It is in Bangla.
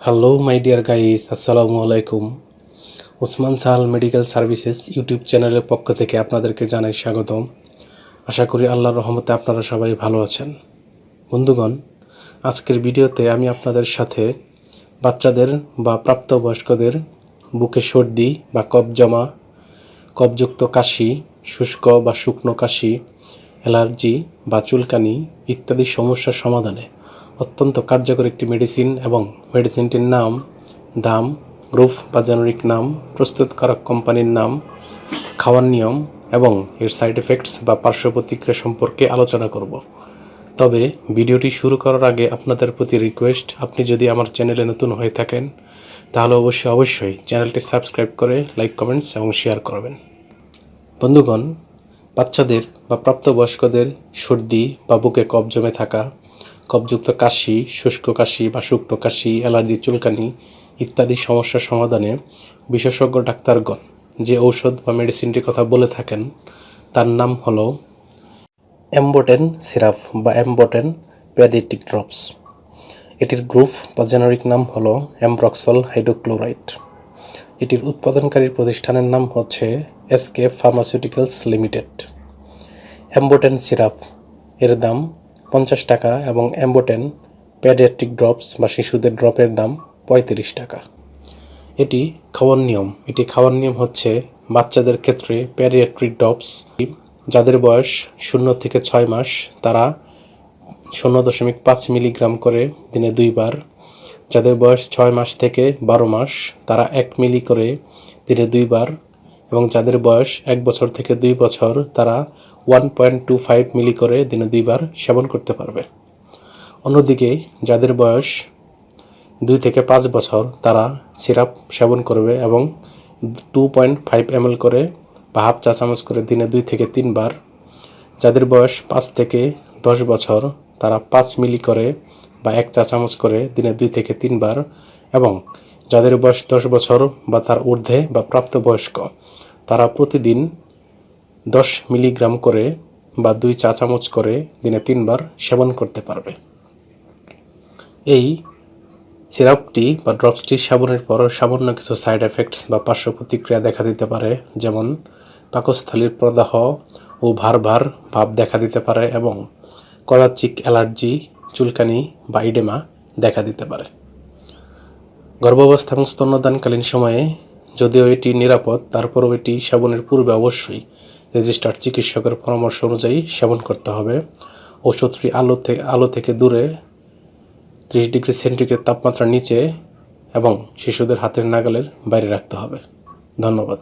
হ্যালো মাই ডিয়ার গাইস, আসসালামু আলাইকুম। Osman Sahal medical services YouTube চ্যানেলের পক্ষ থেকে আপনাদেরকে জানাই স্বাগতম। আশা করি আল্লাহর রহমতে আপনারা সবাই ভালো আছেন। বন্ধুগণ, আজকের ভিডিওতে আমি আপনাদের সাথে বাচ্চাদের বা প্রাপ্তবয়স্কদের বুকে সর্দি বা কফ জমা, কফযুক্ত কাশি, শুষ্ক বা শুকনো কাশি, অ্যালার্জি বা চুলকানি ইত্যাদি সমস্যার সমাধানে অত্যন্ত কার্যকর একটি মেডিসিন এবং মেডিসিনটির নাম, দাম, গ্রুপ বা জেনারিক নাম, প্রস্তুতকারক কোম্পানির নাম, খাওয়ার নিয়ম এবং এর সাইড এফেক্টস বা পার্শ্ব প্রতিক্রিয়া সম্পর্কে আলোচনা করব। তবে ভিডিওটি শুরু করার আগে আপনাদের প্রতি রিকোয়েস্ট, আপনি যদি আমার চ্যানেলে নতুন হয়ে থাকেন তাহলে অবশ্যই চ্যানেলটি সাবস্ক্রাইব করে লাইক, কমেন্টস এবং শেয়ার করবেন। বন্ধুগণ, বাচ্চাদের বা প্রাপ্তবয়স্কদের সর্দি বা বুকে কফ জমে থাকা, কফযুক্ত কাশি, শুষ্ক কাশি বা শুকনো কাশি, অ্যালার্জি, চুলকানি ইত্যাদি সমস্যার সমাধানে বিশেষজ্ঞ ডাক্তারগণ যে ঔষধ বা মেডিসিনটির কথা বলে থাকেন তার নাম হলো অ্যাম্বোটেন সিরাপ বা অ্যাম্বোটেন পেডিয়াট্রিক ড্রপস। এটির গ্রুপ বা জেনারিক নাম হলো অ্যামব্রক্সল হাইড্রোক্লোরাইড। এটির উৎপাদনকারী প্রতিষ্ঠানের নাম হচ্ছে এসকে ফার্মাসিউটিক্যালস লিমিটেড। অ্যাম্বোটেন সিরাপ এর দাম 50 টাকা এবং অ্যাম্বোটেন পেডিয়াট্রিক ড্রপস বা শিশুদের ড্রপের দাম 35 টাকা। এটি খাওয়ার নিয়ম হচ্ছে বাচ্চাদের ক্ষেত্রে পেডিয়াট্রিক ড্রপস যাদের বয়স 0 থেকে 6 মাস তারা 0.5 মিলিগ্রাম করে দিনে 2 বার, যাদের বয়স 6 মাস থেকে 12 মাস তারা 1 মিলি করে দিনে 2 বার এবং যাদের বয়স 1 বছর থেকে 2 বছর তারা 1.25 মিলি করে দিনে 2 বার সেবন করতে পারবে। অন্যদিকে যাদের বয়স 2 থেকে 5 বছর তারা সিরাপ সেবন করবে এবং 2.5 ml করে বা হাফ চা চামচ করে দিনে 2 থেকে 3 বার। যাদের বয়স 5 থেকে 10 বছর তারা 5 মিলি করে বা 1 চা চামচ করে দিনে 2 থেকে 3 বার এবং যাদের বয়স 10 বছর বা তার ঊর্ধ্বে বা প্রাপ্তবয়স্ক তারা প্রতিদিন 10 মিলিগ্রাম করে বা 2 চা চামচ করে দিনে 3 বার সেবন করতে পারবে। এই সিরাপটি বা ড্রপসটি সেবনের পর সামান্য কিছু সাইড এফেক্টস বা পার্শ্ব প্রতিক্রিয়া দেখা দিতে পারে, যেমন পাকস্থলীর প্রদাহ ও ভার ভাব দেখা দিতে পারে এবং কদাচিৎ অ্যালার্জি, চুলকানি বা ইডেমা দেখা দিতে পারে। গর্ভাবস্থা এবং স্তন্যদানকালীন সময়ে যদিও এটি নিরাপদ, তারপরও এটি সেবনের পূর্বে অবশ্যই রেজিস্টার্ড চিকিৎসকের পরামর্শ অনুযায়ী সেবন করতে হবে। ওষুধটি আলো থেকে দূরে 30 ডিগ্রি সেন্টিগ্রেড তাপমাত্রার নিচে এবং শিশুদের হাতের নাগালের বাইরে রাখতে হবে। ধন্যবাদ।